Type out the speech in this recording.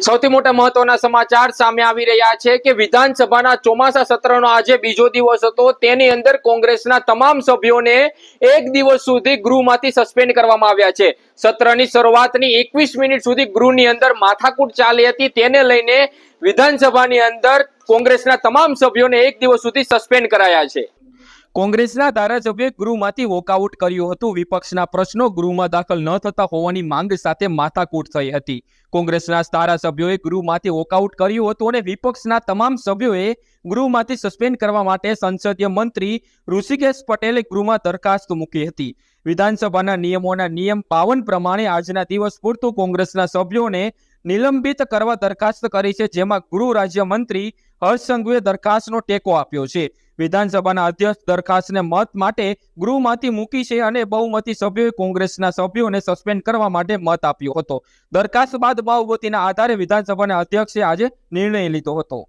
સૌથી મોટા મહત્વના સમાચાર સામે આવી રહ્યા છે કે વિધાનસભાના ચોમાસા સત્રનો આજે બીજો દિવસ હતો। તેની અંદર કોંગ્રેસના તમામ સભ્યોને એક દિવસ સુધી ગૃહમાંથી સસ્પેન્ડ કરવામાં આવ્યા છે। સત્રની શરૂઆતની 21 મિનિટ સુધી ગૃહની અંદર માથાકૂટ ચાલી હતી, તેને લઈને વિધાનસભાની અંદર કોંગ્રેસના તમામ સભ્યોને એક દિવસ સુધી સસ્પેન્ડ કરાયા છે। કોંગ્રેસના ધારાસભ્યોએ ગૃહમાંથી વોકઆઉટ કર્યું હતું। વિપક્ષના પ્રશ્નો ગૃહમાં દાખલ ન થતા હોવાની માંગ સાથે માથાકૂટ થઈ હતી। કોંગ્રેસના ધારાસભ્યોએ ગૃહમાંથી વોકઆઉટ કર્યું હતું અને વિપક્ષના તમામ સભ્યોએ ગૃહમાંથી સસ્પેન્ડ કરવા માટે સંસદીય મંત્રી ઋષિકેશ પટેલે ગૃહમાં દરખાસ્ત મૂકી હતી। વિધાનસભાના નિયમોના નિયમ 52 પ્રમાણે આજના દિવસ પૂરતું કોંગ્રેસના સભ્યોને નિલંબિત કરવા દરખાસ્ત કરી છે, જેમાં ગૃહ રાજ્યમંત્રી હર્ષ સંઘવીએ દરખાસ્તનો ટેકો આપ્યો છે। વિધાનસભાના અધ્યક્ષ દરખાસ્તને મત માટે ગૃહમાંથી મૂકી છે અને બહુમતી સભ્યોએ કોંગ્રેસના સભ્યોને સસ્પેન્ડ કરવા માટે મત આપ્યો હતો। દરખાસ્ત બાદ બહુમતીના આધારે વિધાનસભાના અધ્યક્ષે આજે નિર્ણય લીધો હતો।